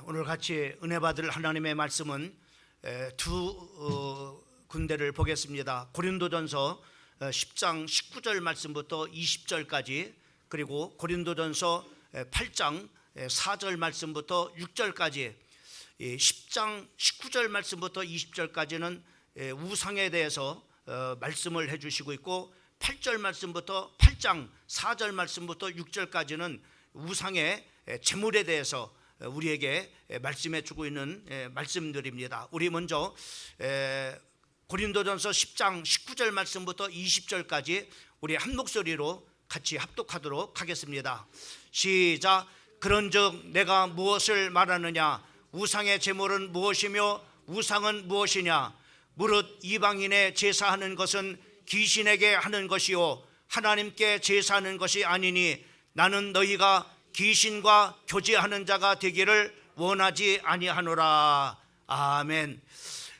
오늘 같이 은혜 받을 하나님의 말씀은 두 군데를 보겠습니다. 고린도전서 10장 19절 말씀부터 20절까지, 그리고 고린도전서 8장 4절 말씀부터 6절까지. 10장 19절 말씀부터 20절까지는 우상에 대해서 말씀을 해주시고 있고, 8절 말씀부터 8장 4절 말씀부터 6절까지는 우상의 제물에 대해서 우리에게 말씀해 주고 있는 말씀들입니다. 우리 먼저 고린도전서 10장 19절 말씀부터 20절까지 우리 한 목소리로 같이 합독하도록 하겠습니다. 시작. 그런즉 내가 무엇을 말하느냐? 우상의 제물은 무엇이며 우상은 무엇이냐? 무릇 이방인의 제사하는 것은 귀신에게 하는 것이요 하나님께 제사하는 것이 아니니 나는 너희가 귀신과 교제하는 자가 되기를 원하지 아니하노라. 아멘.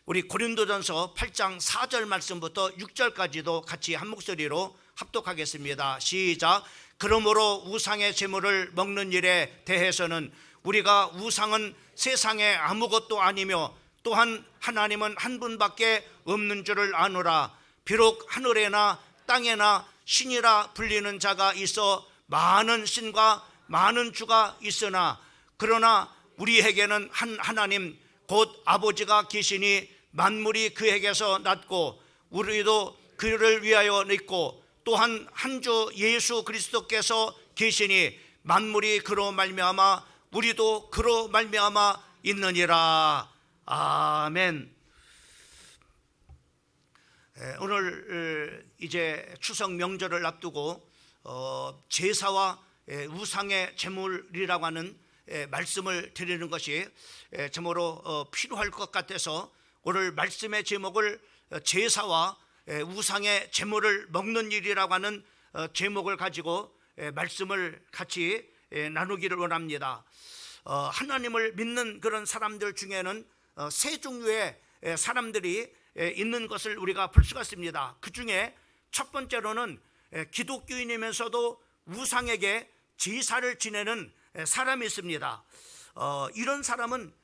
우리 고린도전서 8장 4절 말씀부터 6절까지도 같이 한 목소리로 합독하겠습니다. 시작. 그러므로 우상의 제물을 먹는 일에 대해서는 우리가 우상은 세상에 아무것도 아니며 또한 하나님은 한 분밖에 없는 줄을 아노라. 비록 하늘에나 땅에나 신이라 불리는 자가 있어 많은 신과 많은 주가 있으나 그러나 우리에게는 한 하나님 곧 아버지가 계시니 만물이 그에게서 났고 우리도 그를 위하여 있고 또한 한 주 예수 그리스도께서 계시니 만물이 그로 말미암아 우리도 그로 말미암아 있느니라. 아멘. 오늘 이제 추석 명절을 앞두고 제사와 우상의 제물이라고 하는 말씀을 드리는 것이 참으로 필요할 것 같아서 오늘 말씀의 제목을 제사와 우상의 제물을 먹는 일이라고 하는 제목을 가지고 말씀을 같이 나누기를 원합니다. 하나님을 믿는 그런 사람들 중에는 세 종류의 사람들이 있는 것을 우리가 볼 수가 있습니다. 그 중에 첫 번째로는 기독교인이면서도 우상에게 제사를 지내는 사람이 있습니다. 이런 사람은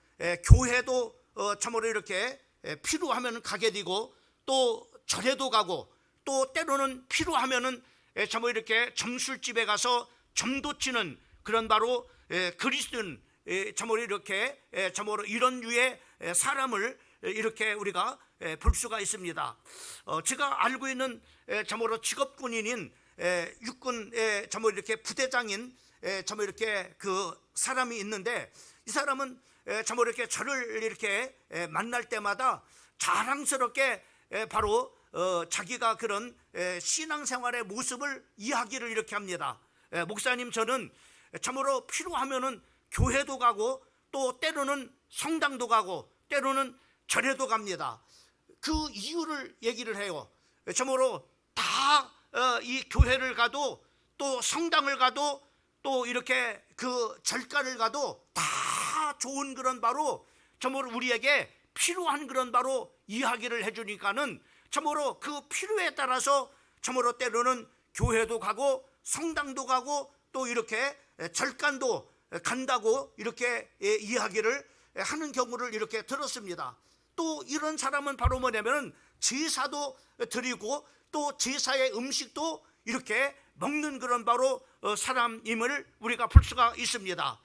교회도 참으로 이렇게 필요하면 가게 되고 또 절에도 가고 또 때로는 필요하면은 참으로 이렇게 점술집에 가서 점도 치는 그런 바로 그리스도인 참으로 이렇게 참으로 이런 류의 사람을 이렇게 우리가 볼 수가 있습니다. 제가 알고 있는 참으로 직업 군인인 육군의 참으로 이렇게 부대장인 참으로 이렇게 그 사람이 있는데, 이 사람은 참으로 이렇게 저를 이렇게 만날 때마다 자랑스럽게 바로 자기가 그런 신앙생활의 모습을 이야기를 이렇게 합니다. 목사님, 저는 참으로 필요하면은 교회도 가고 또 때로는 성당도 가고 때로는 절에도 갑니다. 그 이유를 얘기를 해요. 참으로 다 이 교회를 가도 또 성당을 가도 또 이렇게 그 절가를 가도 다 좋은 그런 바로 참으로 우리에게 필요한 그런 바로 이야기를 해주니까는 참으로 그 필요에 따라서 참으로 때로는 교회도 가고 성당도 가고 또 이렇게 절간도 간다고 이렇게 이야기를 하는 경우를 이렇게 들었습니다. 또 이런 사람은 바로 뭐냐면 제사도 드리고 또 제사의 음식도 이렇게 먹는 그런 바로 사람임을 우리가 볼 수가 있습니다.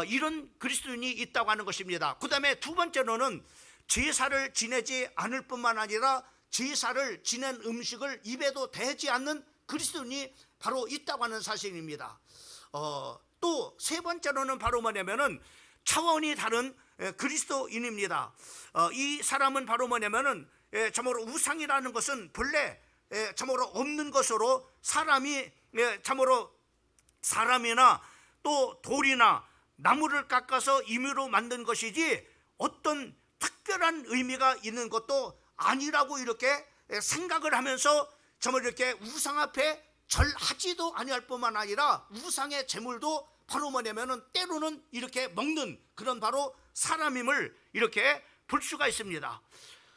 이런 그리스도인이 있다고 하는 것입니다. 그 다음에 두 번째로는 제사를 지내지 않을 뿐만 아니라 제사를 지낸 음식을 입에도 대지 않는 그리스도인이 바로 있다고 하는 사실입니다. 또 세 번째로는 바로 뭐냐면은 차원이 다른 그리스도인입니다. 이 사람은 바로 뭐냐면은 참으로 우상이라는 것은 본래 참으로 없는 것으로 사람이 참으로 사람이나 또 돌이나 나무를 깎아서 임의로 만든 것이지 어떤 특별한 의미가 있는 것도 아니라고 이렇게 생각을 하면서 참으로 이렇게 우상 앞에 절하지도 아니할 뿐만 아니라 우상의 제물도 바로 뭐냐면은 때로는 이렇게 먹는 그런 바로 사람임을 이렇게 볼 수가 있습니다.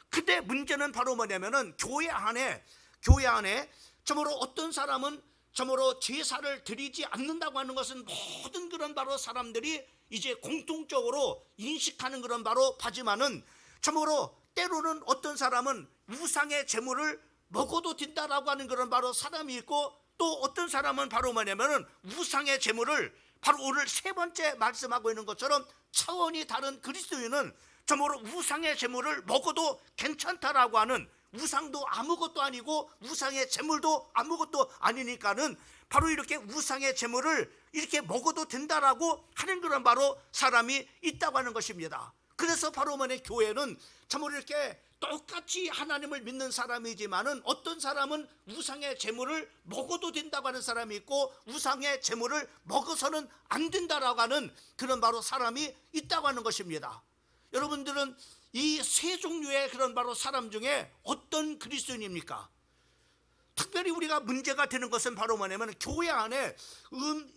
근데 문제는 바로 뭐냐면은 교회 안에 참으로 어떤 사람은 참으로 제사를 드리지 않는다고 하는 것은 모든 그런 바로 사람들이 이제 공통적으로 인식하는 그런 바로 바지만은, 참으로 때로는 어떤 사람은 우상의 제물을 먹어도 된다라고 하는 그런 바로 사람이 있고, 또 어떤 사람은 바로 뭐냐면은 우상의 제물을 바로 오늘 세 번째 말씀하고 있는 것처럼 차원이 다른 그리스도인은 참으로 우상의 제물을 먹어도 괜찮다라고 하는, 우상도 아무것도 아니고 우상의 제물도 아무것도 아니니까는 바로 이렇게 우상의 제물을 이렇게 먹어도 된다라고 하는 그런 바로 사람이 있다고 하는 것입니다. 그래서 바로 교회는 참으로 이렇게 똑같이 하나님을 믿는 사람이지만은 어떤 사람은 우상의 제물을 먹어도 된다고 하는 사람이 있고, 우상의 제물을 먹어서는 안 된다라고 하는 그런 바로 사람이 있다고 하는 것입니다. 여러분들은 이 세 종류의 그런 바로 사람 중에 어떤 그리스도인입니까? 특별히 우리가 문제가 되는 것은 바로 뭐냐면, 교회 안에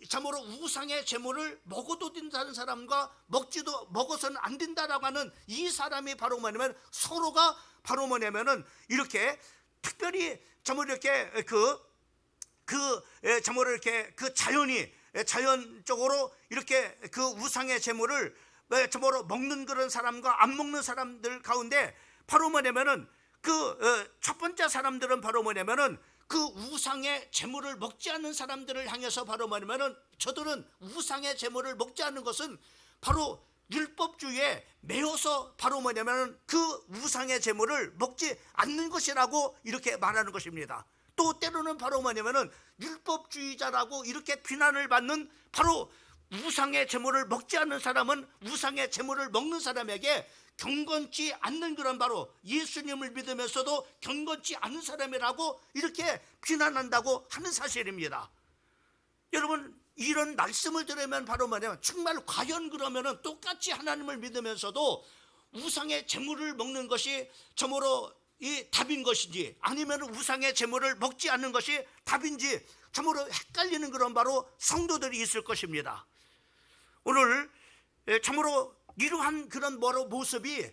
참으로 우상의 제물을 먹어도 된다는 사람과 먹어서는 안 된다라고 하는 이 사람이 바로 뭐냐면, 서로가 바로 뭐냐면은 이렇게 특별히 참으로 이렇게 참으로 이렇게 자연적으로 이렇게 그 우상의 제물을 참으로 먹는 그런 사람과 안 먹는 사람들 가운데 바로 뭐냐면은 첫 번째 사람들은 바로 뭐냐면은 그 우상의 제물을 먹지 않는 사람들을 향해서 바로 뭐냐면은, 저들은 우상의 제물을 먹지 않는 것은 바로 율법주의에 매여서 바로 뭐냐면은 그 우상의 제물을 먹지 않는 것이라고 이렇게 말하는 것입니다. 또 때로는 바로 뭐냐면은 율법주의자라고 이렇게 비난을 받는, 바로 우상의 제물을 먹지 않는 사람은 우상의 제물을 먹는 사람에게 경건치 않는 그런 바로 예수님을 믿으면서도 경건치 않은 사람이라고 이렇게 비난한다고 하는 사실입니다. 여러분, 이런 말씀을 들으면 바로 뭐냐면, 정말 과연 그러면은 똑같이 하나님을 믿으면서도 우상의 제물을 먹는 것이 참으로 이 답인 것인지, 아니면 우상의 제물을 먹지 않는 것이 답인지 참으로 헷갈리는 그런 바로 성도들이 있을 것입니다. 오늘 참으로 이러한 그런 모습이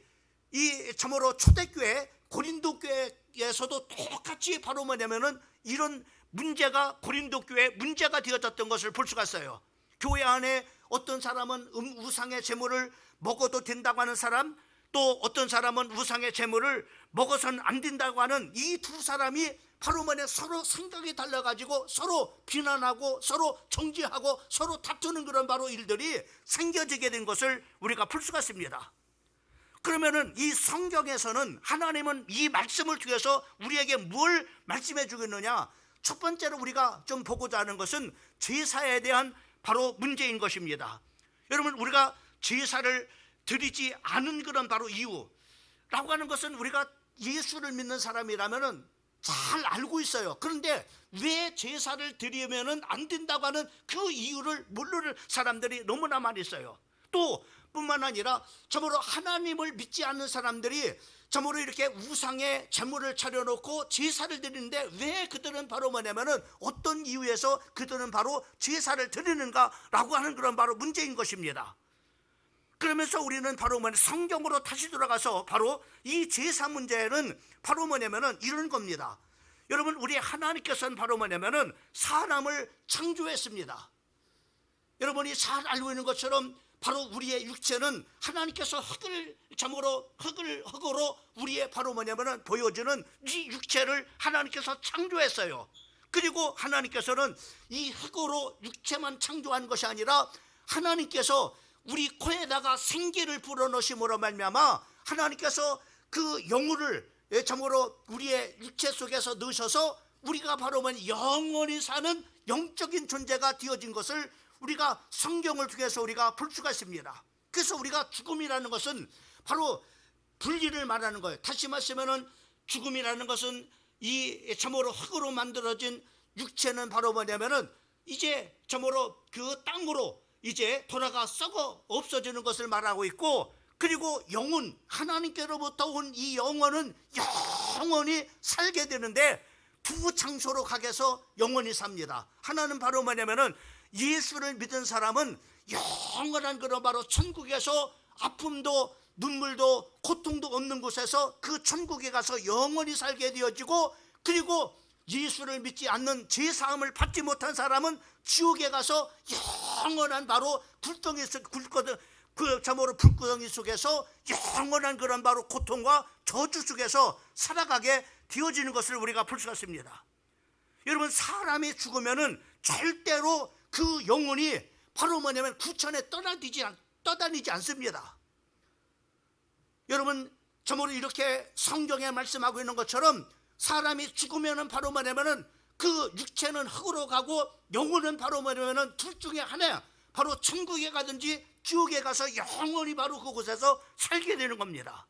이 참으로 초대교회 고린도 교회에서도 똑같이 바로 뭐냐면은 이런 문제가 고린도 교회 문제가 되어졌던 것을 볼 수가 있어요. 교회 안에 어떤 사람은 우상의 제물을 먹어도 된다고 하는 사람, 또 어떤 사람은 우상의 제물을 먹어서는 안 된다고 하는 이 두 사람이 바로 서로 생각이 달라가지고 서로 비난하고 서로 정죄하고 서로 다투는 그런 바로 일들이 생겨지게 된 것을 우리가 볼 수가 있습니다. 그러면은 이 성경에서는 하나님은 이 말씀을 통해서 우리에게 뭘 말씀해 주겠느냐? 첫 번째로 우리가 좀 보고자 하는 것은 제사에 대한 바로 문제인 것입니다. 여러분, 우리가 제사를 드리지 않은 그런 바로 이유라고 하는 것은 우리가 예수를 믿는 사람이라면은 잘 알고 있어요. 그런데 왜 제사를 드리면은 안 된다고 하는 그 이유를 모르는 사람들이 너무나 많이 있어요. 또 뿐만 아니라 참으로 하나님을 믿지 않는 사람들이 참으로 이렇게 우상의 제물을 차려놓고 제사를 드리는데, 왜 그들은 바로 뭐냐면은 어떤 이유에서 그들은 바로 제사를 드리는가라고 하는 그런 바로 문제인 것입니다. 그러면서 우리는 바로 성경으로 다시 돌아가서 바로 이 제사 문제는 바로 뭐냐면은 이런 겁니다. 여러분, 우리 하나님께서는 바로 뭐냐면은 사람을 창조했습니다. 여러분이 잘 알고 있는 것처럼 바로 우리의 육체는 하나님께서 흙으로 우리의 바로 뭐냐면은 보여주는 이 육체를 하나님께서 창조했어요. 그리고 하나님께서는 이 흙으로 육체만 창조한 것이 아니라 하나님께서 우리 코에다가 생기를 불어넣으심으로 말미암아 하나님께서 그 영혼을 참으로 우리의 육체 속에서 넣으셔서 우리가 바로 영원히 사는 영적인 존재가 되어진 것을 우리가 성경을 통해서 우리가 볼 수가 있습니다. 그래서 우리가 죽음이라는 것은 바로 분리를 말하는 거예요. 다시 말하면은 죽음이라는 것은 이 참으로 흙으로 만들어진 육체는 바로 뭐냐면은 이제 참으로 그 땅으로 이제 돌아가 썩어 없어지는 것을 말하고 있고, 그리고 영혼, 하나님께로부터 온 이 영혼은 영원히 살게 되는데 두 장소로 가게서 영원히 삽니다. 하나는 바로 뭐냐면은 예수를 믿은 사람은 영원한 그런 바로 천국에서 아픔도 눈물도 고통도 없는 곳에서 그 천국에 가서 영원히 살게 되어지고, 그리고 예수를 믿지 않는 제사함을 받지 못한 사람은 지옥에 가서 영원한 바로 불구덩이 속에서 영원한 그런 바로 고통과 저주 속에서 살아가게 되어지는 것을 우리가 볼 수가 있습니다. 여러분, 사람이 죽으면은 절대로 그 영혼이 바로 뭐냐면 구천에 떠다니지 않습니다. 여러분, 저모로 이렇게 성경에 말씀하고 있는 것처럼 사람이 죽으면은 바로 뭐냐면은 그 육체는 흙으로 가고 영혼은 바로 뭐냐면은 둘 중에 하나, 바로 천국에 가든지 지옥에 가서 영원히 바로 그곳에서 살게 되는 겁니다.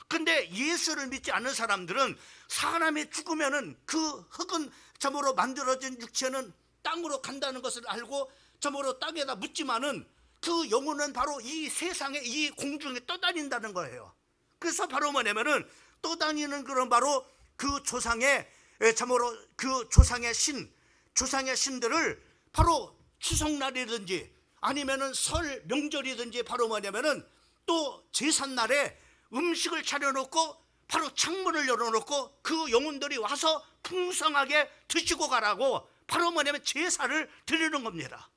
근데 예수를 믿지 않는 사람들은 사람이 죽으면은 그 흙은 저모로 만들어진 육체는 땅으로 간다는 것을 알고 저모로 땅에다 묻지만은 그 영혼은 바로 이 세상에, 이 공중에 떠다닌다는 거예요. 그래서 바로 뭐냐면은 떠다니는 그런 바로 그 조상의 참으로 그 조상의 신들을 바로 추석날이든지 아니면은 설 명절이든지 바로 뭐냐면은 또 제삿날에 음식을 차려놓고 바로 창문을 열어놓고 그 영혼들이 와서 풍성하게 드시고 가라고 바로 뭐냐면 제사를 드리는 겁니다.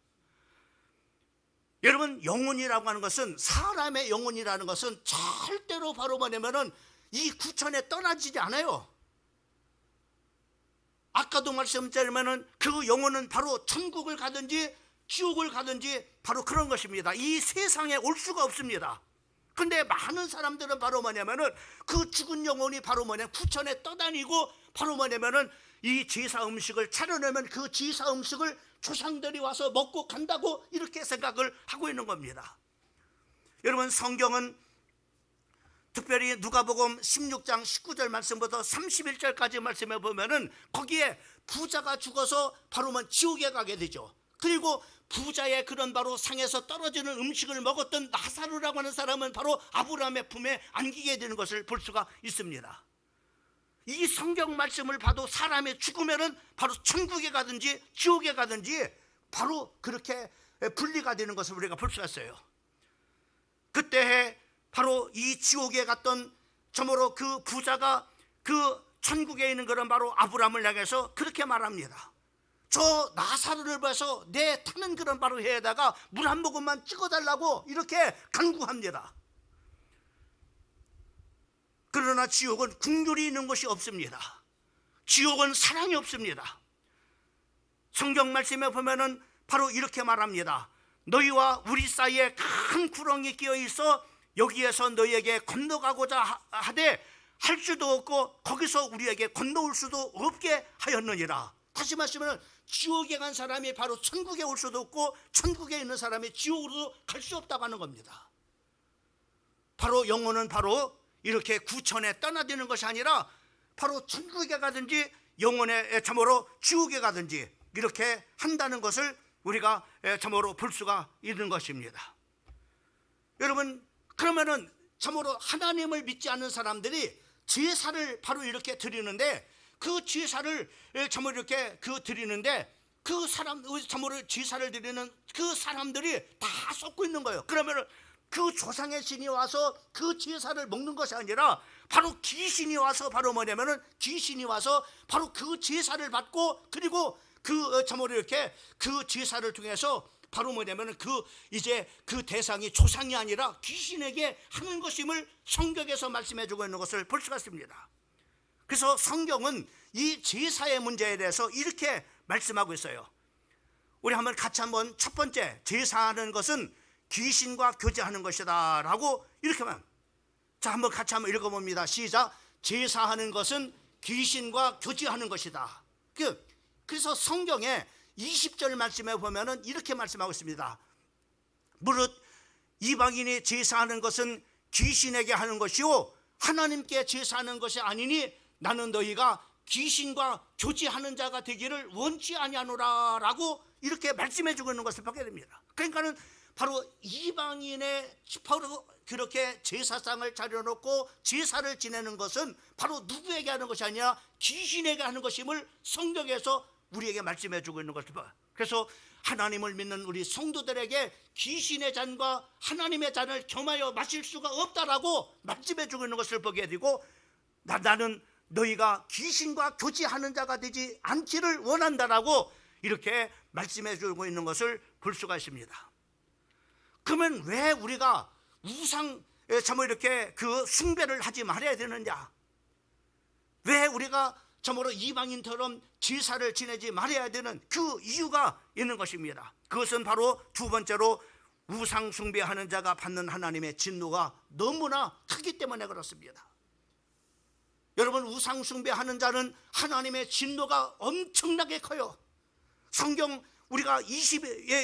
여러분, 영혼이라고 하는 것은, 사람의 영혼이라는 것은 절대로 바로 뭐냐면은 이 구천에 떠나지지 않아요. 아까도 말씀드리면은 그 영혼은 바로 천국을 가든지 지옥을 가든지 바로 그런 것입니다. 이 세상에 올 수가 없습니다. 근데 많은 사람들은 바로 뭐냐면은 그 죽은 영혼이 바로 뭐냐 구천에 떠다니고 바로 뭐냐면은 이 제사 음식을 차려내면 그 제사 음식을 조상들이 와서 먹고 간다고 이렇게 생각을 하고 있는 겁니다. 여러분, 성경은 특별히 누가복음 16장 19절 말씀부터 31절까지 말씀해 보면은 거기에 부자가 죽어서 바로 지옥에 가게 되죠. 그리고 부자의 그런 바로 상에서 떨어지는 음식을 먹었던 나사로라고 하는 사람은 바로 아브라함의 품에 안기게 되는 것을 볼 수가 있습니다. 이 성경 말씀을 봐도 사람이 죽으면은 바로 천국에 가든지 지옥에 가든지 바로 그렇게 분리가 되는 것을 우리가 볼 수가 있어요. 그때 바로 이 지옥에 갔던 저모로 그 부자가 그 천국에 있는 그런 바로 아브라함을 향해서 그렇게 말합니다. 저 나사로를 봐서 내 타는 그런 바로 해에다가 물 한 모금만 찍어달라고 이렇게 간구합니다. 그러나 지옥은 긍휼이 있는 것이 없습니다. 지옥은 사랑이 없습니다. 성경 말씀에 보면은 바로 이렇게 말합니다. 너희와 우리 사이에 큰 구렁이 끼어 있어 여기에서 너희에게 건너가고자 하되 할 수도 없고 거기서 우리에게 건너올 수도 없게 하였느니라. 다시 말씀하면 지옥에 간 사람이 바로 천국에 올 수도 없고 천국에 있는 사람이 지옥으로 갈 수 없다고 하는 겁니다. 바로 영혼은 바로 이렇게 구천에 떠나드는 것이 아니라 바로 천국에 가든지 영혼의 참으로 지옥에 가든지 이렇게 한다는 것을 우리가 참으로 볼 수가 있는 것입니다. 여러분, 그러면은 참으로 하나님을 믿지 않는 사람들이 제사를 바로 이렇게 드리는데 그 제사를 참으로 이렇게 드리는데 그 사람 참으로 제사를 드리는 그 사람들이 다 쏟고 있는 거예요. 그러면은 그 조상의 신이 와서 그 제사를 먹는 것이 아니라 바로 귀신이 와서 바로 뭐냐면은 귀신이 와서 바로 그 제사를 받고 그리고 그 참으로 이렇게 그 제사를 통해서 바로 뭐냐면은 이제 그 대상이 조상이 아니라 귀신에게 하는 것임을 성경에서 말씀해 주고 있는 것을 볼 수가 있습니다. 그래서 성경은 이 제사의 문제에 대해서 이렇게 말씀하고 있어요. 우리 한번 첫 번째, 제사하는 것은 귀신과 교제하는 것이다 라고 이렇게 자, 한번 같이 한번 읽어봅니다. 시작. 제사하는 것은 귀신과 교제하는 것이다. 그래서 성경에 20절 말씀에 보면은 이렇게 말씀하고 있습니다. 무릇 이방인이 제사하는 것은 귀신에게 하는 것이요 하나님께 제사하는 것이 아니니 나는 너희가 귀신과 교제하는 자가 되기를 원치 아니하노라 라고 이렇게 말씀해 주고 있는 것을 보게 됩니다. 그러니까는 바로 이방인의 바로 그렇게 제사상을 차려놓고 제사를 지내는 것은 바로 누구에게 하는 것이 아니라 귀신에게 하는 것임을 성경에서 우리에게 말씀해 주고 있는 것을 봐. 그래서 하나님을 믿는 우리 성도들에게 귀신의 잔과 하나님의 잔을 겸하여 마실 수가 없다라고 말씀해 주고 있는 것을 보게 되고 나는 너희가 귀신과 교제하는 자가 되지 않기를 원한다라고 이렇게 말씀해 주고 있는 것을 볼 수가 있습니다. 그러면 왜 우리가 우상 참으로 이렇게 그 숭배를 하지 말아야 되느냐? 왜 우리가 참으로 이방인처럼 제사를 지내지 말아야 되는 그 이유가 있는 것입니다. 그것은 바로 두 번째로 우상 숭배하는 자가 받는 하나님의 진노가 너무나 크기 때문에 그렇습니다. 여러분, 우상 숭배하는 자는 하나님의 진노가 엄청나게 커요. 성경 우리가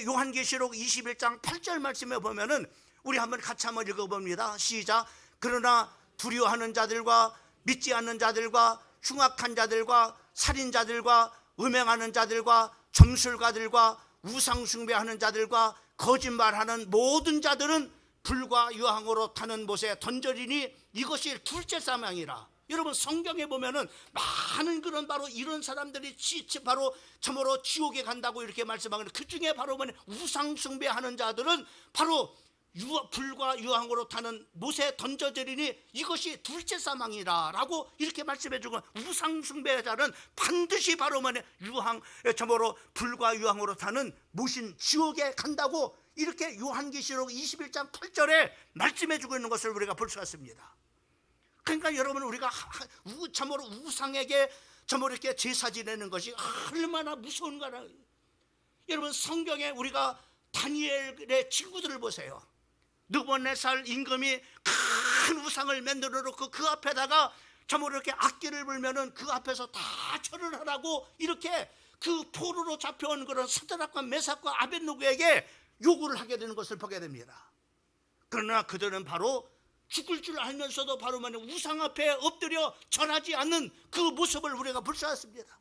요한계시록 21장 8절 말씀에 보면은 우리 한번 같이 한번 읽어봅니다. 시작. 그러나 두려워하는 자들과 믿지 않는 자들과 흉악한 자들과 살인자들과 음행하는 자들과 점술가들과 우상 숭배하는 자들과 거짓말하는 모든 자들은 불과 유황으로 타는 못에 던져지니 이것이 둘째 사망이라. 여러분, 성경에 보면은 많은 그런 바로 이런 사람들이 바로 참으로 지옥에 간다고 이렇게 말씀하는데, 그 중에 바로 우상 숭배하는 자들은 바로 불과 유황으로 타는 못에 던져지리니 이것이 둘째 사망이라라고 이렇게 말씀해 주고, 우상 숭배자는 반드시 바로 참으로 불과 유황으로 타는 못인 지옥에 간다고 이렇게 요한계시록 21장 8절에 말씀해 주고 있는 것을 우리가 볼 수 있습니다. 그러니까 여러분, 우리가 참으로 우상에게 참으로 이렇게 제사 지내는 것이 얼마나 무서운가. 여러분, 성경에 우리가 다니엘의 친구들을 보세요. 느부갓네살 임금이 큰 우상을 만들어 놓고 그 앞에다가 참으로 이렇게 악기를 불면은 그 앞에서 다 절을 하라고 이렇게 그 포로로 잡혀온 그런 사드락과 메삭과 아벳느고에게 요구를 하게 되는 것을 보게 됩니다. 그러나 그들은 바로 죽을 줄 알면서도 바로 우상 앞에 엎드려 절하지 않는 그 모습을 우리가 볼 수 있습니다.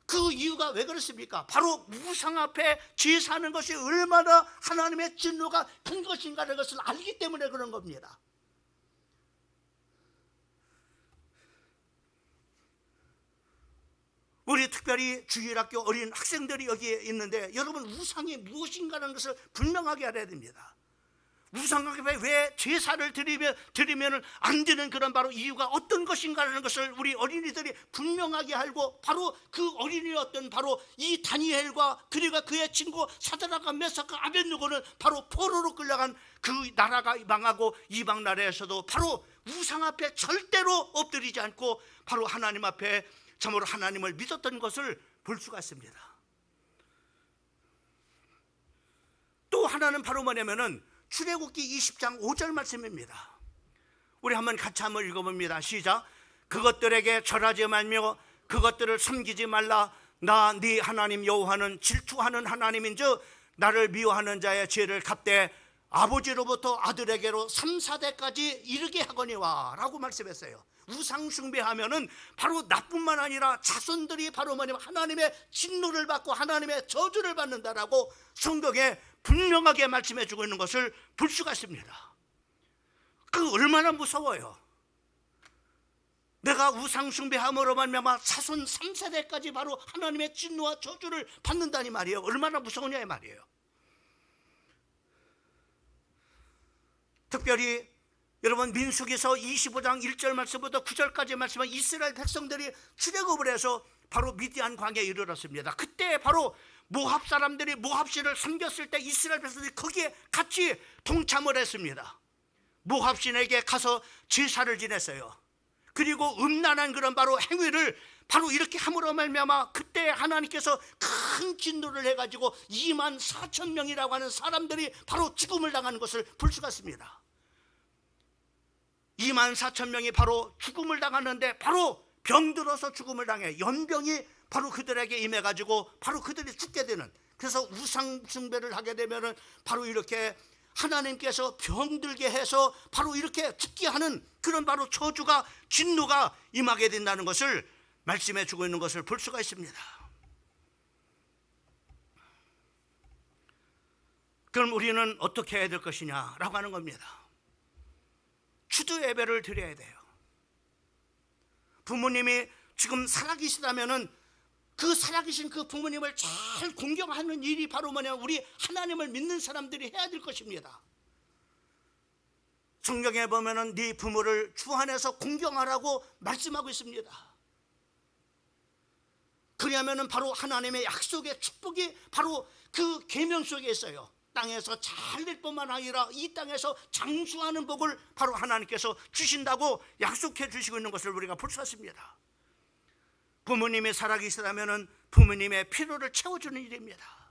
그 이유가 왜 그렇습니까? 바로 우상 앞에 제사하는 것이 얼마나 하나님의 진노가 큰 것인가를 것을 알기 때문에 그런 겁니다. 우리 특별히 주일학교 어린 학생들이 여기에 있는데, 여러분, 우상이 무엇인가라는 것을 분명하게 알아야 됩니다. 우상 앞에 왜 제사를 드리면 안 되는 그런 바로 이유가 어떤 것인가라는 것을 우리 어린이들이 분명하게 알고, 바로 그 어린이였던 바로 이 다니엘과 그리고 그의 친구 사드락과 메삭과 아벳느고는 바로 포로로 끌려간 그 나라가 망하고 이방 나라에서도 바로 우상 앞에 절대로 엎드리지 않고 바로 하나님 앞에 참으로 하나님을 믿었던 것을 볼 수가 있습니다. 또 하나는 바로 뭐냐면은 출애굽기 20장 5절 말씀입니다. 우리 한번 같이 한번 읽어봅니다. 시작. 그것들에게 절하지 말며 그것들을 섬기지 말라. 나 네 하나님 여호와는 질투하는 하나님인즉 나를 미워하는 자의 죄를 갚되 아버지로부터 아들에게로 3, 4대까지 이르게 하거니와 라고 말씀했어요. 우상 숭배하면은 바로 나뿐만 아니라 자손들이 바로 하나님의 진노를 받고 하나님의 저주를 받는다라고 성경에 분명하게 말씀해 주고 있는 것을 볼 수가 있습니다. 그 얼마나 무서워요. 내가 우상 숭배함으로 말미암아 자손 3세대까지 바로 하나님의 진노와 저주를 받는다니 말이에요. 얼마나 무서우냐 이 말이에요. 특별히 여러분, 민수기서 25장 1절 말씀부터 9절까지 말씀은 이스라엘 백성들이 출애굽을 해서 바로 미디안 광야에 이르렀습니다. 그때 바로 모압 사람들이 모압신을 섬겼을 때 이스라엘 백성들이 거기에 같이 동참을 했습니다. 모압신에게 가서 제사를 지냈어요. 그리고 음란한 그런 바로 행위를 바로 이렇게 함으로 말미암아 그때 하나님께서 큰 진노를 해가지고 2만 4천 명이라고 하는 사람들이 바로 죽음을 당하는 것을 볼 수가 있습니다. 2만 4천 명이 바로 죽음을 당하는데 바로 병들어서 죽음을 당해 연병이 바로 그들에게 임해가지고 바로 그들이 죽게 되는, 그래서 우상 숭배를 하게 되면은 바로 이렇게 하나님께서 병들게 해서 바로 이렇게 죽게 하는 그런 바로 저주가 진노가 임하게 된다는 것을 말씀해 주고 있는 것을 볼 수가 있습니다. 그럼 우리는 어떻게 해야 될 것이냐라고 하는 겁니다. 추도 예배를 드려야 돼요. 부모님이 지금 살아계시다면은 그 살아계신 그 부모님을 잘 공경하는 일이 바로 우리 하나님을 믿는 사람들이 해야 될 것입니다. 성경에 보면은 네 부모를 주 안에서 공경하라고 말씀하고 있습니다. 그러면은 바로 하나님의 약속의 축복이 바로 그 계명 속에 있어요. 땅에서 잘 될 뿐만 아니라 이 땅에서 장수하는 복을 바로 하나님께서 주신다고 약속해 주시고 있는 것을 우리가 볼 수 있습니다. 부모님이 살아계시다면은 부모님의 필요를 채워주는 일입니다.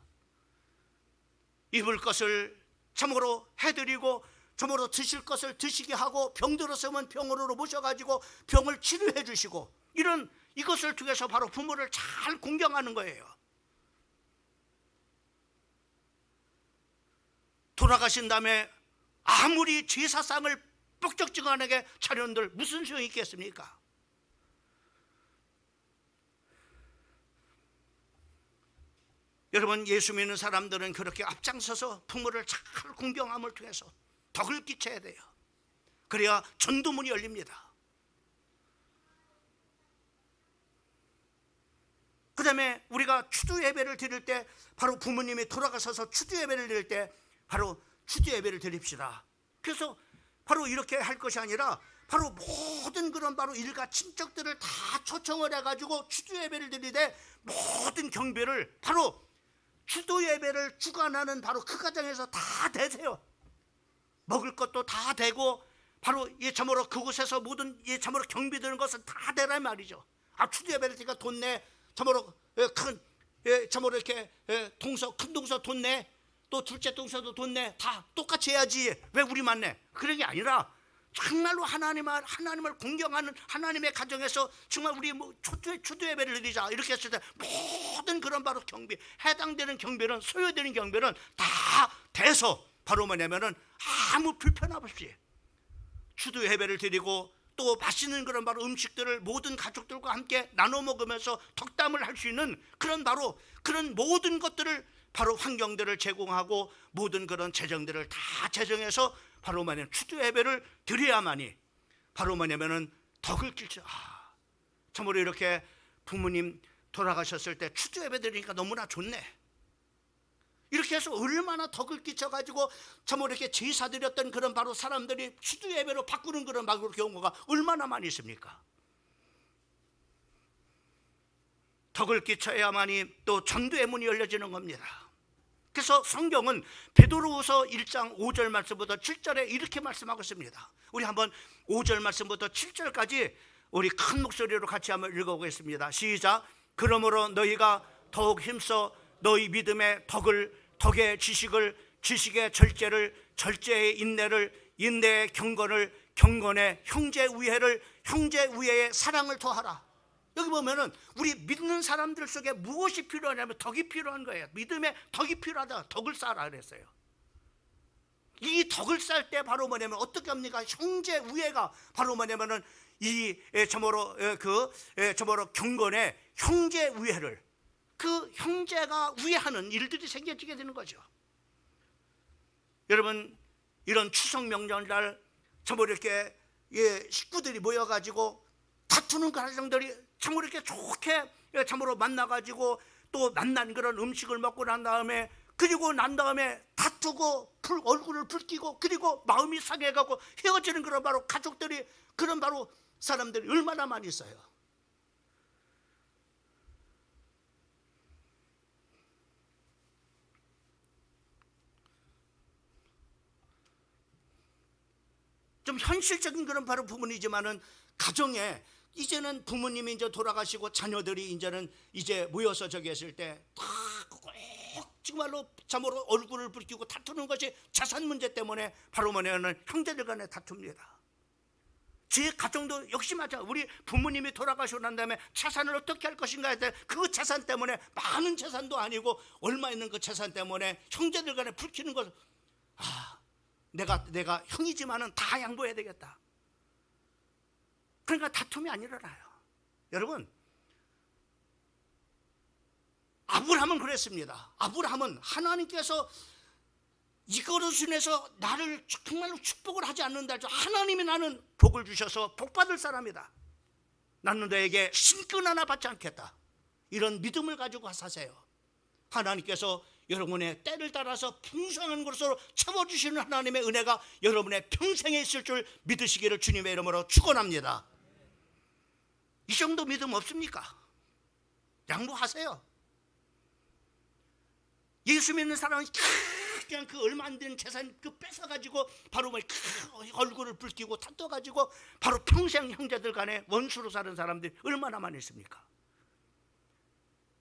입을 것을 참으로 해드리고 참으로 드실 것을 드시게 하고 병들었으면 병원으로 모셔가지고 병을 치료해 주시고 이것을 통해서 바로 부모를 잘 공경하는 거예요. 돌아가신 다음에 아무리 제사상을 뻑적지근하게 차려온들 무슨 소용이 있겠습니까? 여러분, 예수 믿는 사람들은 그렇게 앞장서서 부모를 잘 공경함을 통해서 덕을 끼쳐야 돼요. 그래야 전도문이 열립니다. 그 다음에 우리가 추도 예배를 드릴 때 바로 부모님이 돌아가셔서 추도 예배를 드릴 때 바로 추도 예배를 드립시다. 그래서 바로 이렇게 할 것이 아니라 바로 모든 그런 바로 일가 친척들을 다 초청을 해가지고 추도 예배를 드리되 모든 경배를 바로 추도 예배를 주관하는 바로 그 가정에서 다 되세요. 먹을 것도 다 되고 바로 참으로 그곳에서 모든 참으로 경비되는 것은 다 되란 말이죠. 추도 예배를 드리니까 돈 내, 참으로 참으로 이렇게 큰 동서 돈 내, 또 둘째 동서도 돈 내, 다 똑같이 해야지 왜 우리만 내? 그런 게 아니라 정말로 하나님을 공경하는 하나님의 가정에서 정말 우리 추도 예배를 드리자 이렇게 했을 때 모든 그런 바로 경비, 해당되는 경비는 소요되는 경비는 다 돼서 바로 뭐냐면은 아무 불편 없이 추도 예배를 드리고 또 맛있는 그런 바로 음식들을 모든 가족들과 함께 나눠 먹으면서 덕담을 할 수 있는 그런 바로 그런 모든 것들을 바로 환경들을 제공하고 모든 그런 재정들을 다 제정해서 바로 뭐냐면 추도 예배를 드려야만이 바로 뭐냐면은 덕을 끼쳐. 참으로 이렇게 부모님 돌아가셨을 때 추도 예배 드리니까 너무나 좋네. 이렇게 해서 얼마나 덕을 끼쳐가지고 참으로 이렇게 제사 드렸던 그런 바로 사람들이 추도 예배로 바꾸는 그런 바로 경우가 얼마나 많이 있습니까? 덕을 끼쳐야만이 또 전도의 문이 열려지는 겁니다. 그래서 성경은 베드로후서 1장 5절 말씀부터 7절에 이렇게 말씀하고 있습니다. 우리 한번 5절 말씀부터 7절까지 우리 큰 목소리로 같이 한번 읽어보겠습니다. 시작. 그러므로 너희가 더욱 힘써 너희 믿음의 덕의 지식을, 지식의 절제를, 절제의 인내를, 인내의 경건을, 경건의 형제 우애를, 형제 우애의 사랑을 더하라. 여기 보면은 우리 믿는 사람들 속에 무엇이 필요하냐면 덕이 필요한 거예요. 믿음의 덕이 필요하다. 덕을 쌓아라 그랬어요. 이 덕을 쌓을 때 바로 뭐냐면 어떻게 합니까? 형제 우애가 바로 뭐냐면은 이 저모로 경건의 형제 우애를, 그 형제가 우애하는 일들이 생겨지게 되는 거죠. 여러분, 이런 추석 명절날 저모로 이렇게 식구들이 모여가지고 다투는 가정들이 참으로 이렇게 좋게 참으로 만나가지고 또 만난 그런 음식을 먹고 난 다음에 그리고 난 다음에 다투고 얼굴을 붉히고 그리고 마음이 상해가고 헤어지는 그런 바로 가족들이, 그런 바로 사람들이 얼마나 많이 있어요. 좀 현실적인 그런 바로 부분이지만은 가정에 이제는 부모님이 이제 돌아가시고 자녀들이 이제는 이제 모여서 저기 했을 때 다 정말로 참으로 얼굴을 붉히고 다투는 것이 재산 문제 때문에 바로 뭐냐면 형제들 간에 다툽니다. 제 가정도 역시 마찬가지. 우리 부모님이 돌아가시고 난 다음에 재산을 어떻게 할 것인가 할 때 그 재산 때문에, 많은 재산도 아니고 얼마 있는 그 재산 때문에 형제들 간에 붉히는 것. 내가 형이지만은 다 양보해야 되겠다. 그러니까 다툼이 안 일어나요. 여러분, 아브라함은 그랬습니다. 아브라함은 하나님께서 이거로 인해서 나를 정말로 축복을 하지 않는다 해서 하나님이 나는 복을 주셔서 복받을 사람이다. 나는 너에게 신권 하나 받지 않겠다. 이런 믿음을 가지고 사세요. 하나님께서 여러분의 때를 따라서 풍성한 것으로 채워주시는 하나님의 은혜가 여러분의 평생에 있을 줄 믿으시기를 주님의 이름으로 축원합니다. 이 정도 믿음 없습니까? 양보하세요. 예수 믿는 사람은 그냥 그 얼마 안 되는 재산 그 뺏어가지고 바로 얼굴을 붉히고 탓떠가지고 바로 평생 형제들 간에 원수로 사는 사람들이 얼마나 많이 있습니까?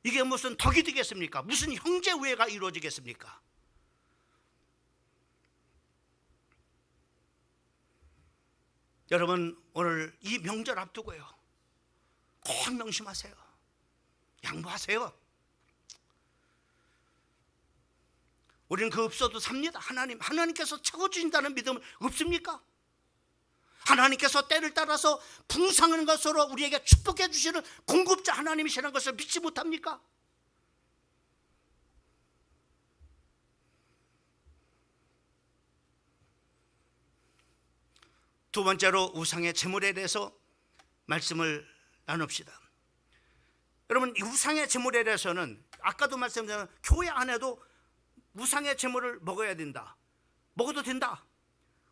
이게 무슨 덕이 되겠습니까? 무슨 형제 우애가 이루어지겠습니까? 여러분, 오늘 이 명절 앞두고요, 꼭 명심하세요. 양보하세요. 우리는 그 없어도 삽니다. 하나님께서 채워주신다는 믿음 없습니까? 하나님께서 때를 따라서 풍성한 것으로 우리에게 축복해 주시는 공급자 하나님이시라는 것을 믿지 못합니까? 두 번째로 우상의 제물에 대해서 말씀을 나눕시다. 여러분, 이 우상의 제물에 대해서는 아까도 말씀드린 교회 안에도 우상의 제물을 먹어야 된다, 먹어도 된다,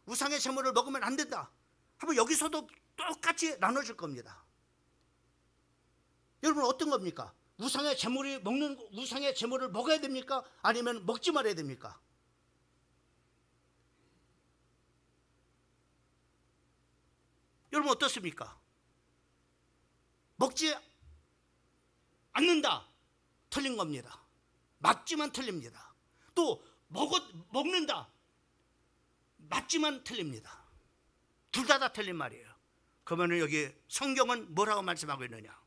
우상의 제물을 먹으면 안 된다 하면 여기서도 똑같이 나눠줄 겁니다. 여러분, 어떤 겁니까? 우상의 제물을 먹어야 됩니까? 아니면 먹지 말아야 됩니까? 여러분, 어떻습니까? 먹지 않는다, 틀린 겁니다. 맞지만 틀립니다. 또 먹는다, 맞지만 틀립니다. 둘 다 틀린 말이에요. 그러면 여기 성경은 뭐라고 말씀하고 있느냐?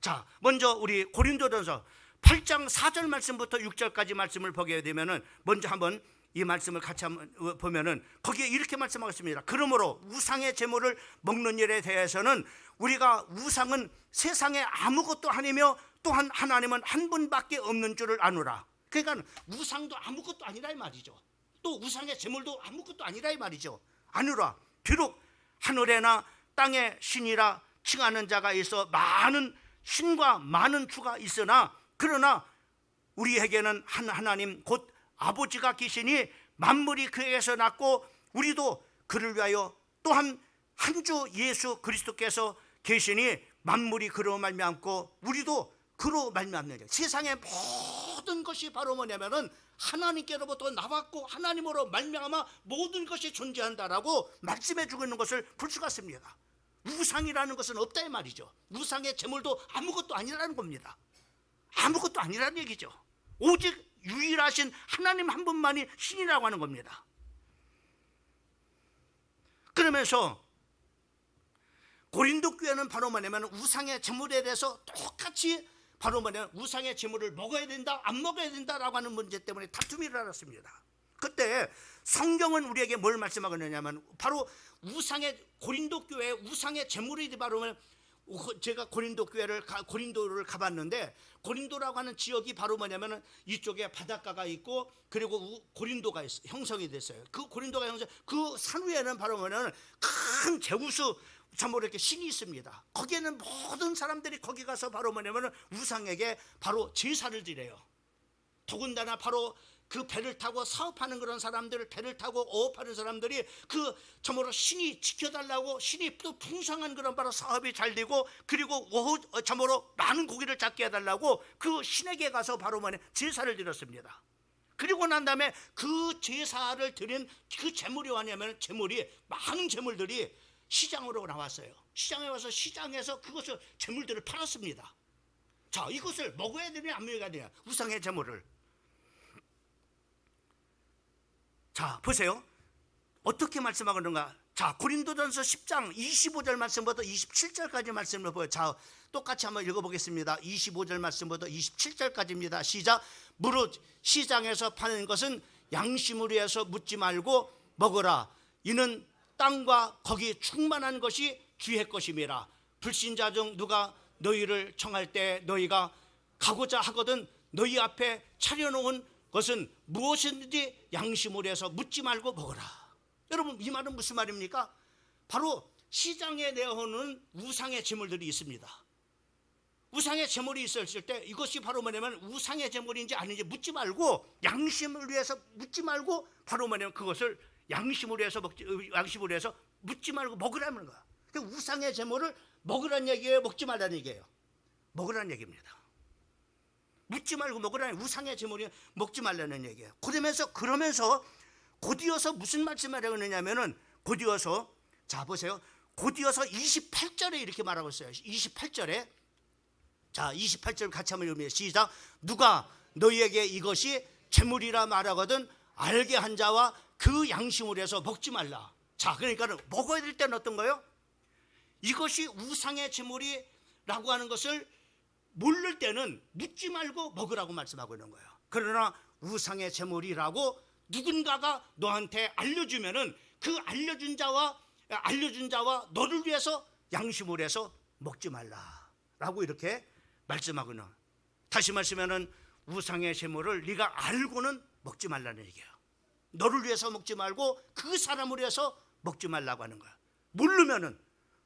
자, 먼저 우리 고린도전서 8장 4절 말씀부터 6절까지 말씀을 보게 되면은 먼저 한번 이 말씀을 같이 한번 보면은 거기에 이렇게 말씀하고 있습니다. 그러므로 우상의 제물을 먹는 일에 대해서는 우리가 우상은 세상에 아무것도 아니며 또한 하나님은 한 분밖에 없는 줄을 아노라. 그러니까 우상도 아무것도 아니라 이 말이죠. 또 우상의 제물도 아무것도 아니라 이 말이죠. 아노라. 비록 하늘에나 땅에 신이라 칭하는 자가 있어 많은 신과 많은 주가 있으나 그러나 우리에게는 한 하나님 곧 아버지가 계시니 만물이 그에게서 났고 우리도 그를 위하여 또한 한 주 예수 그리스도께서 계시니 만물이 그로 말미암고 우리도 그로 말미암느니라. 세상의 모든 것이 바로 뭐냐면은 하나님께로부터 나왔고 하나님으로 말미암아 모든 것이 존재한다라고 말씀해 주고 있는 것을 볼 수가 있습니다. 우상이라는 것은 없다 이 말이죠. 우상의 제물도 아무것도 아니라는 겁니다. 아무것도 아니라는 얘기죠. 오직 유일하신 하나님 한 분만이 신이라고 하는 겁니다. 그러면서 고린도 교회는 바로 뭐냐면 우상의 제물에 대해서 똑같이 바로 뭐냐면 우상의 제물을 먹어야 된다 안 먹어야 된다라고 하는 문제 때문에 다툼이 일어났습니다. 그때 성경은 우리에게 뭘 말씀하고 있느냐면 바로 고린도 교회의 우상의 제물이 바로 제가 고린도를 가봤는데 고린도라고 하는 지역이 바로 뭐냐면 이쪽에 바닷가가 있고 그리고 고린도가 형성이 됐어요. 그 고린도가 그 산 위에는 바로 뭐냐면 큰 제우스 참으로 이렇게 신이 있습니다. 거기에는 모든 사람들이 거기 가서 바로 뭐냐면 우상에게 바로 제사를 드려요. 더군다나 바로 그 배를 타고 사업하는 그런 사람들, 배를 타고 어업하는 사람들이 그 참으로 신이 지켜달라고 신이 또 풍성한 그런 바로 사업이 잘 되고 그리고 참으로 많은 고기를 잡게 해달라고 그 신에게 가서 바로 뭐냐 제사를 드렸습니다. 그리고 난 다음에 그 제사를 드린 그 제물이 뭐냐면 많은 제물들이 시장으로 나왔어요. 시장에 와서 시장에서 그것을 제물들을 팔았습니다. 자, 이것을 먹어야 되냐 안 먹어야 되냐 우상의 제물을. 자, 보세요. 어떻게 말씀하고 있는가? 자, 고린도전서 10장 25절 말씀부터 27절까지 말씀을 보여요. 자, 똑같이 한번 읽어보겠습니다. 25절 말씀부터 27절까지입니다. 시작. 무릇 시장에서 파는 것은 양심으로 해서 묻지 말고 먹으라. 이는 땅과 거기 충만한 것이 주의 것임이라. 불신자 중 누가 너희를 청할 때 너희가 가고자 하거든 너희 앞에 차려놓은 것은 무엇이든지 양심으로 해서 묻지 말고 먹어라. 여러분, 이 말은 무슨 말입니까? 바로 시장에 내어오는 우상의 제물들이 있습니다. 우상의 제물이 있었을 때 이것이 바로 뭐냐면 우상의 제물인지 아닌지 묻지 말고 양심을 위해서 묻지 말고 바로 뭐냐면 그것을 양심으로 해서 묻지 말고 먹으라는 거야. 그러니까 우상의 제물을 먹으라는 얘기예요, 먹지 말라는 얘기예요? 먹으라는 얘기입니다. 묻지 말고 먹으라는, 우상의 제물이 먹지 말라는 얘기예요. 그러면서 곧이어서 무슨 말씀을 하고 있느냐면은 곧이어서, 자 보세요, 곧이어서 28절에 이렇게 말하고 있어요. 28절에, 자 28절 같이 한번 읽습니다. 시작. 누가 너희에게 이것이 제물이라 말하거든 알게 한 자와 그 양심으로 해서 먹지 말라. 자, 그러니까 먹어야 될 때는 어떤 거예요? 이것이 우상의 제물이라고 하는 것을 모를 때는 묻지 말고 먹으라고 말씀하고 있는 거예요. 그러나 우상의 제물이라고 누군가가 너한테 알려주면은 그 알려준 자와 너를 위해서 양심으로 해서 먹지 말라라고 이렇게 말씀하고 있는. 다시 말씀하면은 우상의 제물을 네가 알고는 먹지 말라는 얘기예요. 너를 위해서 먹지 말고 그 사람을 위해서 먹지 말라고 하는 거야. 모르면은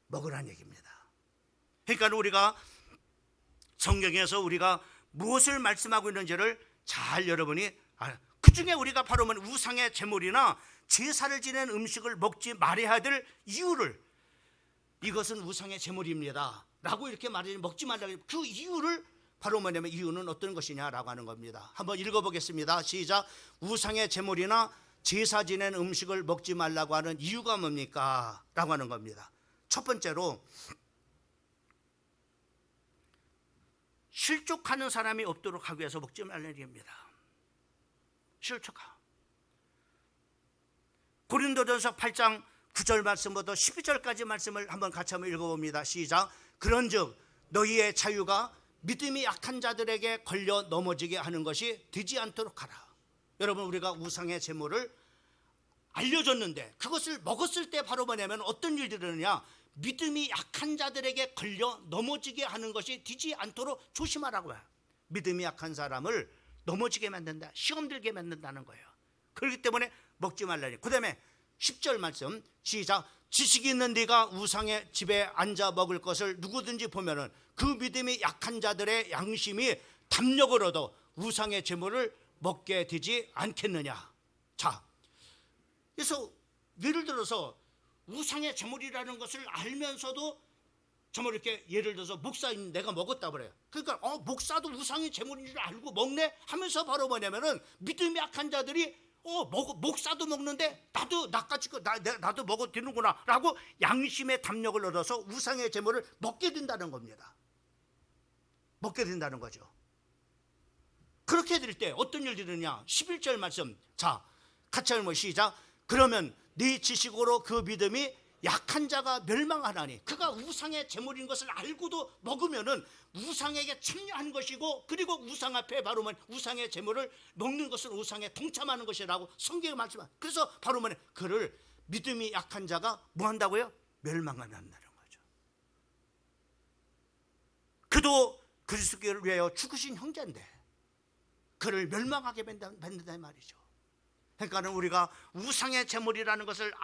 먹으라는 얘기입니다. 그러니까 우리가 성경에서 우리가 무엇을 말씀하고 있는지를 잘 여러분이 그 중에 우리가 바로 우상의 제물이나 제사를 지낸 음식을 먹지 말아야 될 이유를, 이것은 우상의 제물입니다 라고 이렇게 말하지 먹지 말라고, 그 이유를 바로 뭐냐면 이유는 어떤 것이냐라고 하는 겁니다. 한번 읽어보겠습니다. 시작. 우상의 제물이나 제사 지낸 음식을 먹지 말라고 하는 이유가 뭡니까? 라고 하는 겁니다. 첫 번째로 실족하는 사람이 없도록 하기 위해서 먹지 말라는 얘기입니다. 실족하. 고린도전서 8장 9절 말씀부터 12절까지 말씀을 한번 같이 한번 읽어봅니다. 시작. 그런즉 너희의 자유가 믿음이 약한 자들에게 걸려 넘어지게 하는 것이 되지 않도록 하라. 여러분, 우리가 우상의 제물을 알려줬는데 그것을 먹었을 때 바로 뭐냐면 어떤 일들이 일어나냐, 믿음이 약한 자들에게 걸려 넘어지게 하는 것이 되지 않도록 조심하라고 해요. 믿음이 약한 사람을 넘어지게 만든다, 시험 들게 만든다는 거예요. 그렇기 때문에 먹지 말라니. 그 다음에 10절 말씀 시작. 지식이 있는 네가 우상의 집에 앉아 먹을 것을 누구든지 보면은 그 믿음이 약한 자들의 양심이 담력을 얻어 우상의 제물을 먹게 되지 않겠느냐. 자, 그래서 예를 들어서 우상의 제물이라는 것을 알면서도 정말 이렇게 예를 들어서 목사님 내가 먹었다 그래요. 그러니까 목사도 우상의 제물인 줄 알고 먹네 하면서 바로 뭐냐면은 믿음이 약한 자들이 목사도 먹는데 나도 먹어도 되는구나 라고 양심의 담력을 얻어서 우상의 제물을 먹게 된다는 겁니다. 먹게 된다는 거죠. 그렇게 될 때 어떤 일이 되느냐. 11절 말씀, 자 같이 한번 시작. 그러면 네 지식으로 그 믿음이 약한 자가 멸망하나니. 그가 우상의 제물인 것을 알고도 먹으면은 우상에게 참여한 것이고, 그리고 우상 앞에 바로 우상의 제물을 먹는 것은 우상에 동참하는 것이라고 성경에 말씀합니다. 그래서 바로 그를 믿음이 약한 자가 뭐 한다고요? 멸망한다는 거죠. 그도 그리스도를 위하여 죽으신 형제인데 그를 멸망하게 만든다는 말이죠. 그러니까 우리가 우상의 제물이라는 것을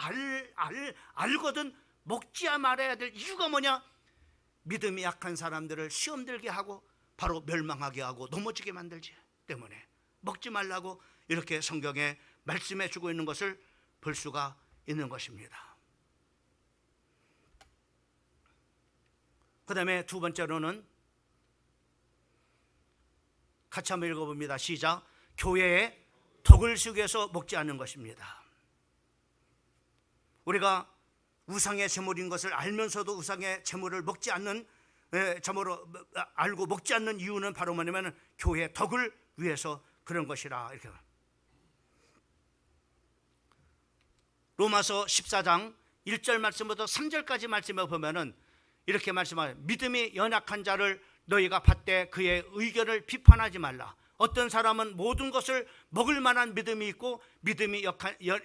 알거든 먹지 말아야 될 이유가 뭐냐? 믿음이 약한 사람들을 시험 들게 하고 바로 멸망하게 하고 넘어지게 만들지 때문에 먹지 말라고 이렇게 성경에 말씀해 주고 있는 것을 볼 수가 있는 것입니다. 그 다음에 두 번째로는 같이 한번 읽어봅니다. 시작. 교회에 덕을 세우기 위해서 먹지 않는 것입니다. 우리가 우상의 제물인 것을 알면서도 우상의 제물을 먹지 않는, 제물로 알고 먹지 않는 이유는 바로 뭐냐면 교회의 덕을 위해서 그런 것이라. 이렇게 로마서 14장 1절 말씀부터 3절까지 말씀을 보면은 이렇게 말씀하여 믿음이 연약한 자를 너희가 받되 그의 의견을 비판하지 말라. 어떤 사람은 모든 것을 먹을 만한 믿음이 있고 믿음이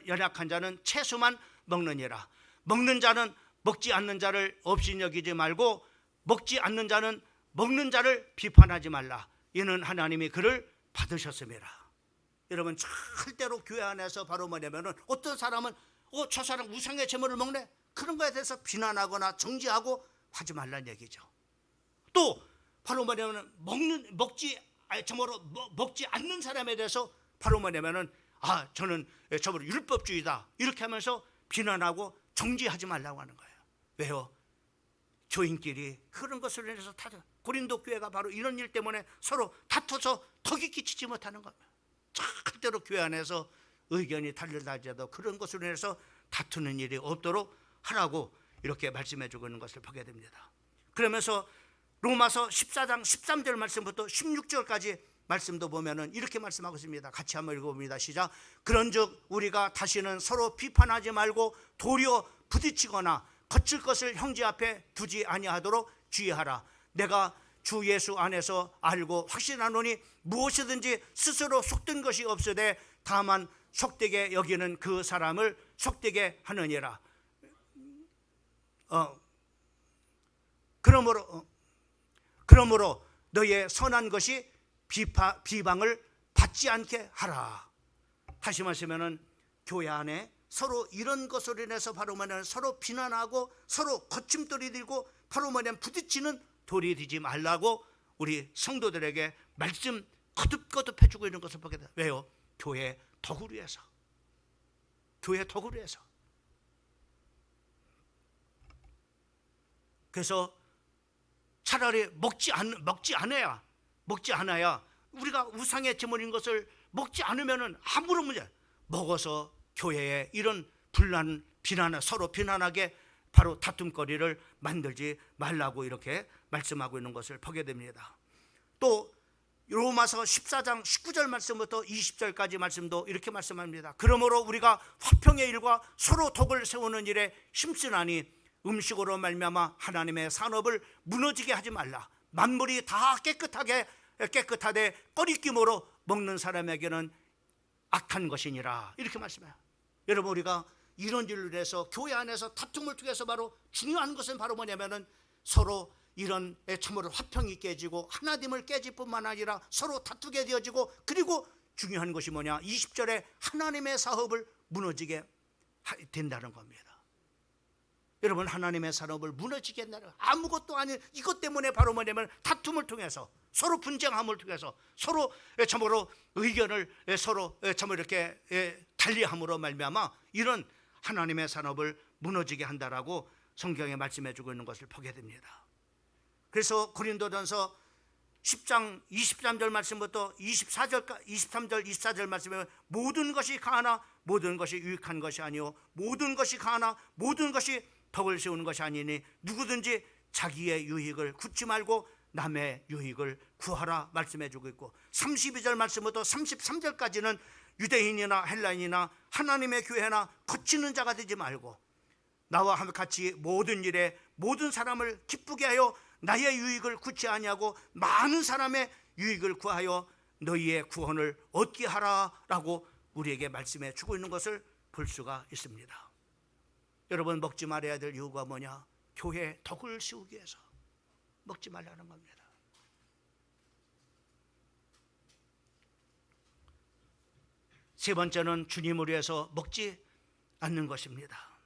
연약한 자는 채소만 먹느니라. 먹는 자는 먹지 않는 자를 없이 여기지 말고 먹지 않는 자는 먹는 자를 비판하지 말라. 이는 하나님이 그를 받으셨음이라. 여러분, 절대로 교회 안에서 바로 뭐냐면은 어떤 사람은 저 사람 우상의 제물을 먹네, 그런 거에 대해서 비난하거나 정지하고 하지 말라는 얘기죠. 또 바로 뭐냐면 먹지 않는 사람에 대해서 바로 뭐냐면은 저는 저번에 율법주의다 이렇게 하면서 비난하고 정죄하지 말라고 하는 거예요. 왜요? 교인끼리 그런 것을 인해서 고린도 교회가 바로 이런 일 때문에 서로 다퉈서 덕이 끼치지 못하는 겁니다. 절대로 교회 안에서 의견이 달리더라도 그런 것으로 인해서 다투는 일이 없도록 하라고 이렇게 말씀해 주고 있는 것을 보게 됩니다. 그러면서 로마서 14장 13절 말씀부터 16절까지 말씀도 보면은 이렇게 말씀하고 있습니다. 같이 한번 읽어봅니다. 시작. 그런즉 우리가 다시는 서로 비판하지 말고 도리어 부딪히거나 거칠 것을 형제 앞에 두지 아니하도록 주의하라. 내가 주 예수 안에서 알고 확신하노니 무엇이든지 스스로 속된 것이 없으되 다만 속되게 여기는 그 사람을 속되게 하느니라. 그러므로 너의 선한 것이 비방을 받지 않게 하라. 다시 말하면은 교회 안에 서로 이런 것으로 인해서 바로 뭐냐면 서로 비난하고 서로 거침돌이 들고 바로 뭐냐면 부딪히는 돌이 되지 말라고 우리 성도들에게 말씀 거듭거듭 해주고 있는 것을 보게 돼요. 왜요? 교회 덕을 위해서. 그래서 차라리 먹지 않아야 우리가 우상의 제물인 것을 먹지 않으면은 아무런 문제. 먹어서 교회에 이런 서로 비난하게 바로 다툼거리를 만들지 말라고 이렇게 말씀하고 있는 것을 보게 됩니다. 또 로마서 14장 19절 말씀부터 20절까지 말씀도 이렇게 말씀합니다. 그러므로 우리가 화평의 일과 서로 덕을 세우는 일에 힘쓰나니 음식으로 말미암아 하나님의 산업을 무너지게 하지 말라. 만물이 다 깨끗하되 꺼리낌으로 먹는 사람에게는 악한 것이니라. 이렇게 말씀해요. 여러분, 우리가 이런 일로 인해서 교회 안에서 다툼을 통해서 바로 중요한 것은 바로 뭐냐면은 서로 이런 참으로 화평이 깨지고 하나님을 깨질 뿐만 아니라 서로 다투게 되어지고, 그리고 중요한 것이 뭐냐, 20절에 하나님의 사업을 무너지게 된다는 겁니다. 여러분, 하나님의 산업을 무너지게 한다는, 아무것도 아닌 이것 때문에 바로 뭐냐면 다툼을 통해서, 서로 분쟁함을 통해서, 서로 참으로 의견을 서로 참으로 이렇게 달리함으로 말미암아 이런 하나님의 산업을 무너지게 한다라고 성경에 말씀해 주고 있는 것을 보게 됩니다. 그래서 고린도전서 10장 23절 말씀부터 23절 24절 말씀에 모든 것이 가하나 모든 것이 유익한 것이 아니요 모든 것이 가하나 모든 것이 덕을 세우는 것이 아니니 누구든지 자기의 유익을 굳지 말고 남의 유익을 구하라 말씀해 주고 있고, 32절 말씀부터 33절까지는 유대인이나 헬라인이나 하나님의 교회나 거치는 자가 되지 말고 나와 같이 모든 일에 모든 사람을 기쁘게 하여 나의 유익을 굳지 아니하고 많은 사람의 유익을 구하여 너희의 구원을 얻게 하라라고 우리에게 말씀해 주고 있는 것을 볼 수가 있습니다. 여러분, 먹지 말아야 될 이유가 뭐냐? 교회의 덕을 세우기 위해서 먹지 말라는 겁니다. 세 번째는 주님을 위해서 먹지 않는 것입니다.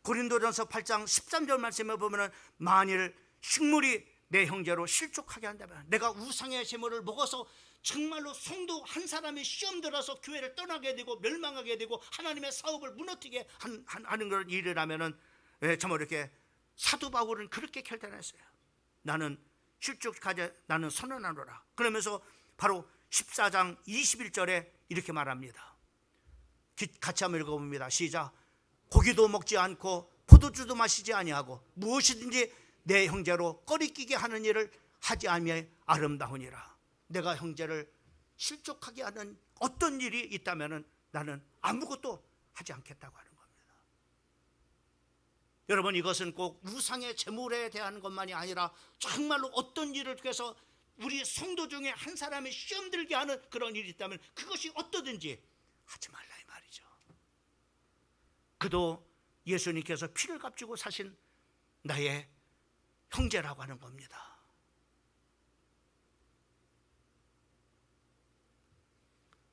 고린도전서 8장 13절 말씀에 보면 만일 식물이 내 형제로 실족하게 한다면, 내가 우상의 제물을 먹어서 정말로 성도 한 사람이 시험 들어서 교회를 떠나게 되고 멸망하게 되고 하나님의 사업을 무너뜨리게 하는 그런 일이라면은 정말 이렇게 사도 바울은 그렇게 결단했어요. 나는 실족하지, 나는 선언하노라. 그러면서 바로 14장 21절에 이렇게 말합니다. 같이 한번 읽어봅니다. 시작. 고기도 먹지 않고 포도주도 마시지 아니하고 무엇이든지 내 형제로 꺼리끼게 하는 일을 하지 아니하여 아름다우니라. 내가 형제를 실족하게 하는 어떤 일이 있다면 나는 아무것도 하지 않겠다고 하는 겁니다. 여러분, 이것은 꼭 우상의 제물에 대한 것만이 아니라 정말로 어떤 일을 통해서 우리 성도 중에 한 사람이 시험 들게 하는 그런 일이 있다면 그것이 어떠든지 하지 말라 이 말이죠. 그도 예수님께서 피를 값주고 사신 나의 형제라고 하는 겁니다.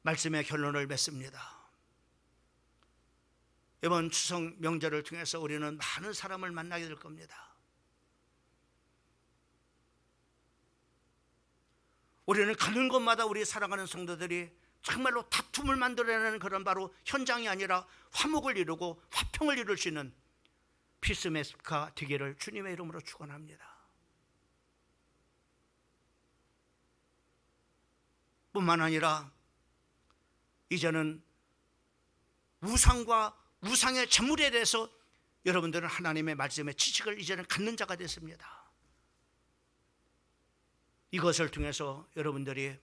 말씀의 결론을 맺습니다. 이번 추석 명절을 통해서 우리는 많은 사람을 만나게 될 겁니다. 우리는 가는 곳마다 우리 사랑하는 성도들이 정말로 다툼을 만들어내는 그런 바로 현장이 아니라 화목을 이루고 화평을 이룰 수 있는 피스메이커가 되기를 주님의 이름으로 축원합니다. 뿐만 아니라 이제는 우상과 우상의 제물에 대해서 여러분들은 하나님의 말씀의 지식을 이제는 갖는 자가 됐습니다. 이것을 통해서 여러분들이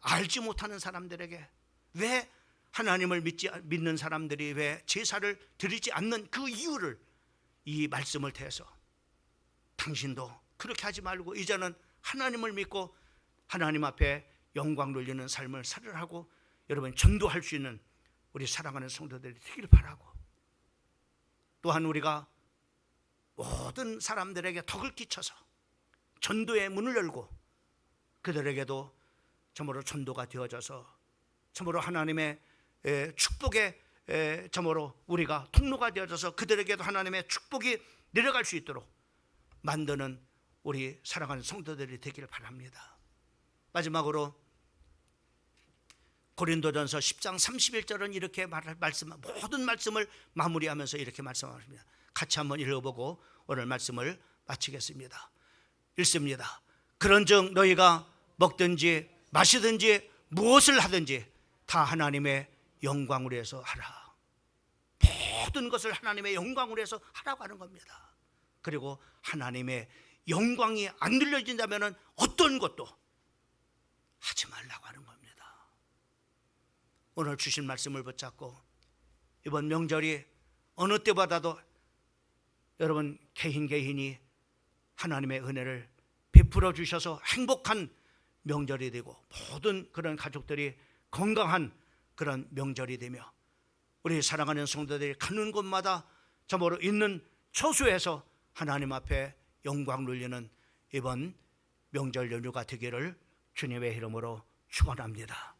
알지 못하는 사람들에게 왜 하나님을 믿는 사람들이 왜 제사를 드리지 않는 그 이유를 이 말씀을 통해서 당신도 그렇게 하지 말고 이제는 하나님을 믿고 하나님 앞에 영광 돌리는 삶을 살으라고 여러분 전도할 수 있는 우리 사랑하는 성도들이 되길 바라고, 또한 우리가 모든 사람들에게 덕을 끼쳐서 전도의 문을 열고 그들에게도 참으로 전도가 되어져서 참으로 하나님의 축복의 참으로 우리가 통로가 되어져서 그들에게도 하나님의 축복이 내려갈 수 있도록 만드는 우리 사랑하는 성도들이 되기를 바랍니다. 마지막으로 고린도전서 10장 31절은 이렇게 모든 말씀을 마무리하면서 이렇게 말씀합니다. 같이 한번 읽어보고 오늘 말씀을 마치겠습니다. 읽습니다. 그런즉 너희가 먹든지 마시든지 무엇을 하든지 다 하나님의 영광을 위해서 하라. 모든 것을 하나님의 영광을 위해서 하라고 하는 겁니다. 그리고 하나님의 영광이 안 들려진다면 어떤 것도 하지 말라고 하는 겁니다. 오늘 주신 말씀을 붙잡고 이번 명절이 어느 때보다도 여러분 개인이 하나님의 은혜를 베풀어 주셔서 행복한 명절이 되고 모든 그런 가족들이 건강한 그런 명절이 되며 우리 사랑하는 성도들이 가는 곳마다 저모로 있는 처소에서 하나님 앞에 영광 돌리는 이번 명절 연휴가 되기를 주님의 이름으로 축원합니다.